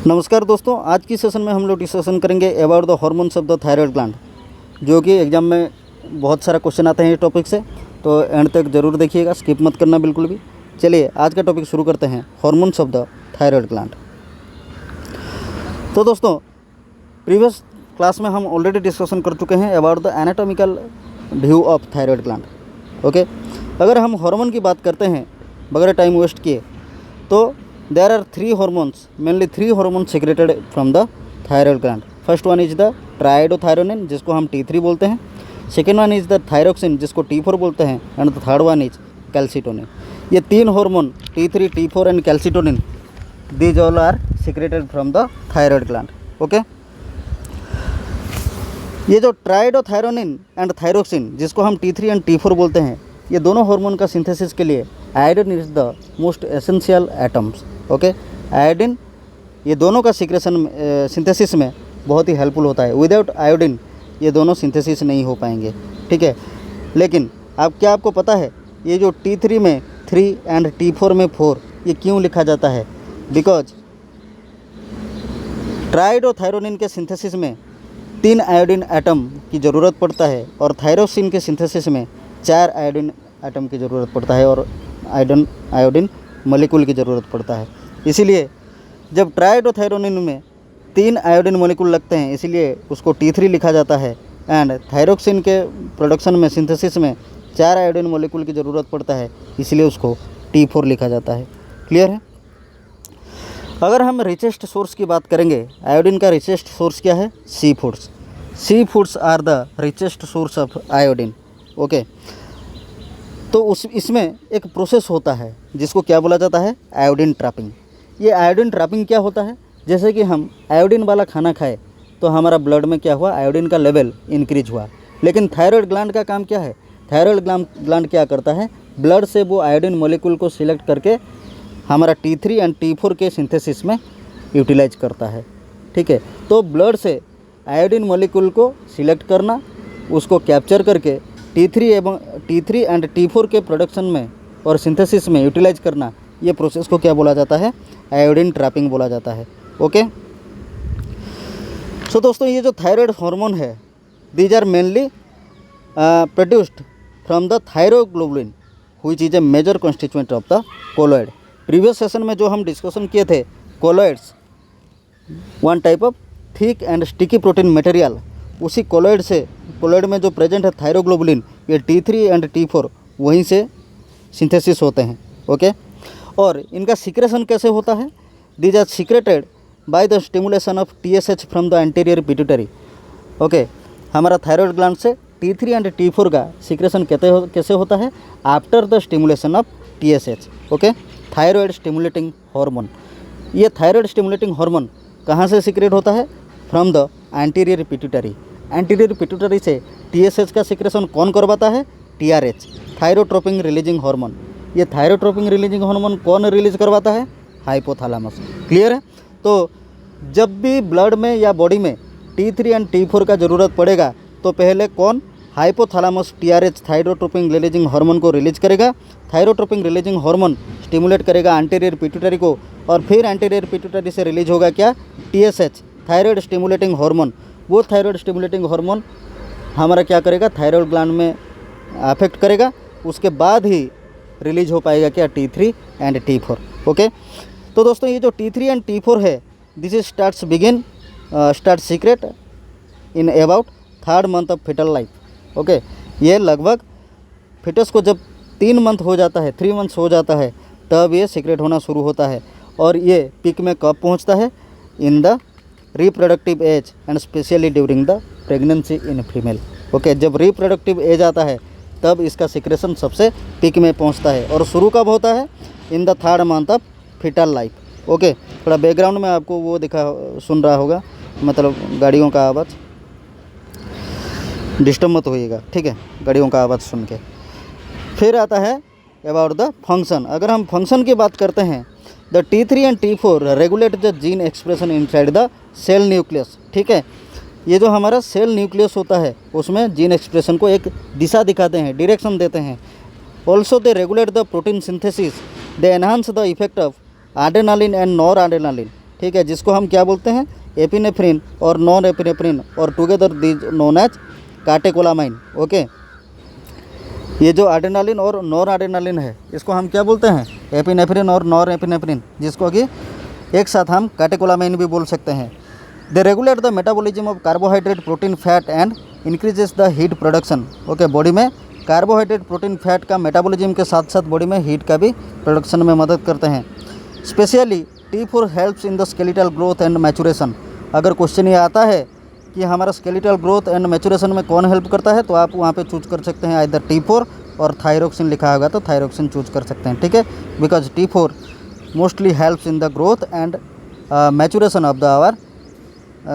नमस्कार दोस्तों, आज की सेशन में हम लोग डिस्कशन करेंगे about the hormones of the thyroid gland, जो कि एग्जाम में बहुत सारा क्वेश्चन आते हैं इस टॉपिक से। तो एंड तक ज़रूर देखिएगा, स्किप मत करना बिल्कुल भी। चलिए आज का टॉपिक शुरू करते हैं, hormones of the thyroid gland. तो दोस्तों, प्रीवियस क्लास में हम ऑलरेडी डिस्कशन कर चुके हैं about the anatomical view of thyroid gland. Okay, अगर हम हार्मोन की बात करते हैं बगैर टाइम वेस्ट किए, तो there are mainly three hormones secreted from the thyroid gland. First one is the triiodothyronine, जिसको हम T3 बोलते हैं। Second one is the thyroxine, जिसको T4 बोलते हैं। And the third one is calcitonin. ये तीन hormone T3, T4 and calcitonin, these all are secreted from the thyroid gland. Okay, ये जो ट्राइडोथायरोनिन एंड थायरोक्सिन, जिसको हम T3 एंड T4 बोलते हैं, ये दोनों हार्मोन का सिंथेसिस के लिए iodine is the most essential atoms. Okay, iodine ये दोनों का सिक्रेशन सिंथेसिस में बहुत ही हेल्पफुल होता है। विदाउट आयोडीन ये दोनों सिंथेसिस नहीं हो पाएंगे, ठीक है। लेकिन आपको पता है ये जो T3 में 3 एंड T4 में 4, ये क्यों लिखा जाता है? बिकॉज ट्राइडोथायरोनिन के सिंथेसिस में 3 आयोडीन एटम की ज़रूरत पड़ता है और थायरोक्सिन के सिंथेसिस में 4 आयोडीन एटम की ज़रूरत पड़ता है और आयोडीन मॉलिक्यूल की ज़रूरत पड़ता है। इसीलिए जब ट्राइडोथायरोनिन में 3 आयोडीन मॉलिक्यूल लगते हैं, इसीलिए उसको T3 लिखा जाता है। एंड थायरोक्सिन के प्रोडक्शन में सिंथेसिस में 4 आयोडीन मॉलिक्यूल की ज़रूरत पड़ता है, इसलिए उसको T4 लिखा जाता है। क्लियर है? अगर हम रिचेस्ट सोर्स की बात करेंगे, आयोडीन का रिचेस्ट सोर्स क्या है? Sea foods. Sea foods are the richest source of iodine. Okay, तो इसमें एक प्रोसेस होता है जिसको क्या बोला जाता है? Iodine trapping. ये आयोडीन ट्रैपिंग क्या होता है? जैसे कि हम आयोडीन वाला खाना खाए तो हमारा ब्लड में क्या हुआ? आयोडीन का लेवल इंक्रीज हुआ। लेकिन थायराइड ग्लैंड का काम क्या है? थायराइड ग्लैंड क्या करता है? ब्लड से वो आयोडीन मॉलिक्यूल को सिलेक्ट करके हमारा T3 एंड T4 के सिंथेसिस में यूटिलाइज करता है, ठीक है। तो ब्लड से आयोडीन मॉलिक्यूल को सिलेक्ट करना, उसको कैप्चर करके T3 एंड T4 के प्रोडक्शन में और सिंथेसिस में यूटिलाइज करना, ये प्रोसेस को क्या बोला जाता है? आयोडीन ट्रैपिंग बोला जाता है। ओके, सो दोस्तों, ये जो थायराइड हार्मोन है, these are mainly produced from the thyroglobulin, which is a major constituent of the colloid. Previous session में जो हम डिस्कशन किए थे, colloids one type of thick and sticky protein material, उसी कोलॉइड में जो प्रेजेंट है थायरोग्लोबुलिन, ये T3 एंड T4 वहीं से सिंथेसिस होते हैं। ओके, और इनका सिक्रेशन कैसे होता है? These are secreted by the stimulation of TSH from the anterior pituitary. Okay, हमारा थायराइड ग्लैंड से T3 एंड T4 का सिक्रेशन कैसे होता है? After the stimulation of TSH। Okay, thyroid stimulating hormone. ये थायराइड स्टिमुलेटिंग हार्मोन कहाँ से secrete होता है? From the anterior pituitary. Anterior pituitary से TSH का सिक्रेशन कौन करवाता है? TRH, thyrotropin releasing hormone. ये थायरोट्रोपिन रिलीजिंग हार्मोन कौन रिलीज करवाता है? हाइपोथैलेमस। क्लियर है? तो जब भी ब्लड में या बॉडी में T3 एंड T4 का ज़रूरत पड़ेगा, तो पहले कौन? Hypothalamus TRH, thyrotropin releasing hormone को रिलीज करेगा। थायरोट्रोपिन रिलीजिंग हार्मोन स्टिमुलेट करेगा एंटीरियर पिट्यूटरी को, और फिर एंटीरियर पिट्यूटरी से रिलीज होगा क्या? TSH, thyroid stimulating hormone. वो थायराइड स्टिमुलेटिंग हार्मोन हमारा क्या करेगा? थायराइड ग्लैंड में अफेक्ट करेगा, उसके बाद ही रिलीज हो पाएगा क्या? T3 and T4। ओके, तो दोस्तों, ये जो T3 एंड T4 है, this is start secret in about 3rd month of fetal life. Okay, ये लगभग फिटस को जब 3 मंथ हो जाता है, 3 मंथ्स हो जाता है, तब ये सीक्रेट होना शुरू होता है। और ये पीक में कब पहुंचता है? In the reproductive age and specially during the pregnancy in female. Okay, जब रिप्रोडक्टिव एज आता है तब इसका सिक्रेशन सबसे पीक में पहुंचता है। और शुरू कब होता है? In the 3rd month of fetal life. Okay, थोड़ा बैकग्राउंड में आपको वो सुन रहा होगा, मतलब गाड़ियों का आवाज़, डिस्टर्ब मत होइएगा, ठीक है, गाड़ियों का आवाज़ सुन के। फिर आता है अबाउट द फंक्शन। अगर हम फंक्शन की बात करते हैं, the T3 and T4 regulate the gene expression inside the cell nucleus. ठीक है, ये जो हमारा सेल न्यूक्लियस होता है उसमें जीन एक्सप्रेशन को एक दिशा दिखाते हैं, डायरेक्शन देते हैं। Also they regulate the protein synthesis, they enhance the effect of adrenaline and noradrenaline. ठीक है, जिसको हम क्या बोलते हैं, एपिनेफ्रिन और नॉन एपिनेफ्रिन, और together these known as catecholamine. Okay, ये जो एड्रेनालिन और नॉन एड्रेनालिन है, इसको हम क्या बोलते हैं, एपिनेफ्रिन और नॉन एपिनेफ्रिन, जिसको कि एक साथ हम कैटेकोलामाइन भी बोल सकते हैं। They regulate the metabolism of carbohydrate, protein, fat and increases the heat production. Okay, body में कार्बोहाइड्रेट, प्रोटीन, फैट का मेटाबॉलिज्म के साथ साथ बॉडी में हीट का भी प्रोडक्शन में मदद करते हैं। Specially T4 helps in the skeletal growth and maturation. अगर क्वेश्चन ये आता है कि हमारा स्केलेटल ग्रोथ एंड मैचुरेशन में कौन हेल्प करता है, तो आप वहाँ पे चूज कर सकते हैं इधर T4 और थायरोक्सिन लिखा होगा तो थायरोक्सिन चूज कर सकते हैं। ठीक है, because T4 mostly helps in the growth and maturation of the our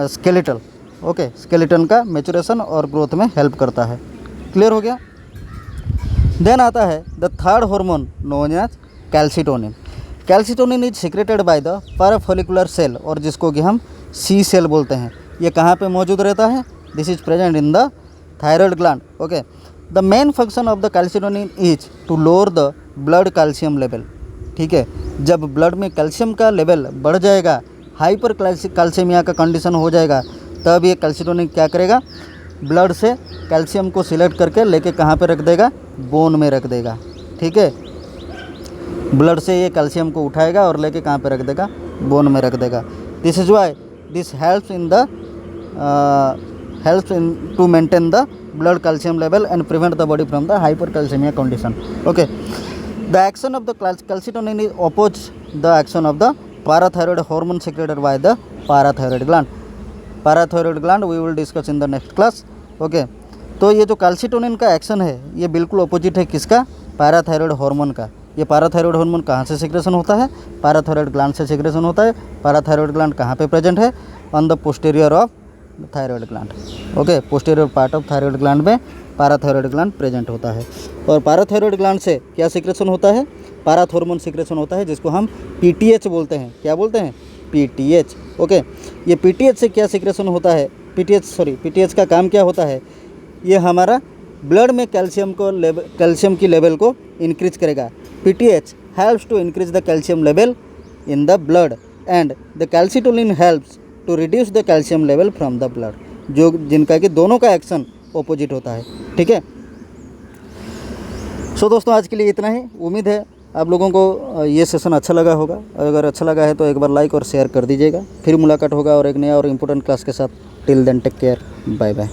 skeletal. Okay, skeleton का मैचुरेशन और ग्रोथ में हेल्प करता है। क्लियर हो गया। देन आता है the third hormone known as calcitonin. Calcitonin is secreted by the parafollicular cell, और जिसको कि हम सी सेल बोलते हैं। ये कहाँ पे मौजूद रहता है, this is present in the thyroid gland. Okay, the main function of the calcitonin is to lower the blood calcium level. ठीक है, जब ब्लड में कैल्शियम का लेवल बढ़ जाएगा, हाइपर कैल्शियमिया का कंडीशन हो जाएगा, तब ये कैल्सिटोनिन क्या करेगा, ब्लड से कैल्शियम को सिलेक्ट करके लेके कहाँ पे रख देगा, बोन में रख देगा। ठीक है, ब्लड से ये कैल्शियम को उठाएगा और लेके कहाँ पे रख देगा, बोन में रख देगा। This is why this helps in to maintain the blood calcium level and prevent the body from the hypercalcaemia condition. Okay, the action of the calcitonin is oppose the action of the parathyroid hormone secreted by the parathyroid gland. Parathyroid gland we will discuss in the next class. Okay, तो ये जो calcitonin का action है, ये बिल्कुल opposite है किसका, parathyroid hormone का। ये पैराथायरॉयड हार्मोन कहाँ से सिक्रेशन होता है, पैराथायरॉयड ग्लैंड से सिक्रेशन होता है। पैराथायरॉयड ग्लैंड कहाँ पे प्रेजेंट है, on the posterior of thyroid gland. Okay, posterior part of thyroid gland में पैराथायरॉयड ग्लैंड प्रेजेंट होता है। और पैराथायरॉयड ग्लैंड से क्या सिक्रेशन होता है, पाराथ हार्मोन सिक्रेशन होता है, जिसको हम PTH बोलते हैं। क्या बोलते हैं, PTH। ओके, ये PTH से क्या सिक्रेशन होता है, PTH का काम क्या होता है, ये हमारा ब्लड में कैल्शियम की लेवल को इंक्रीज करेगा। PTH helps to increase the calcium level in the blood and the calcitonin helps to reduce the calcium level from the blood, जो जिनका कि दोनों का एक्शन ऑपोजिट होता है। ठीक है, सो दोस्तों आज के लिए इतना ही। उम्मीद है आप लोगों को ये सेशन अच्छा लगा होगा। अगर अच्छा लगा है तो एक बार लाइक और शेयर कर दीजिएगा। फिर मुलाकात होगा और एक नया और इम्पोर्टेंट क्लास के साथ। Till then take care, bye bye.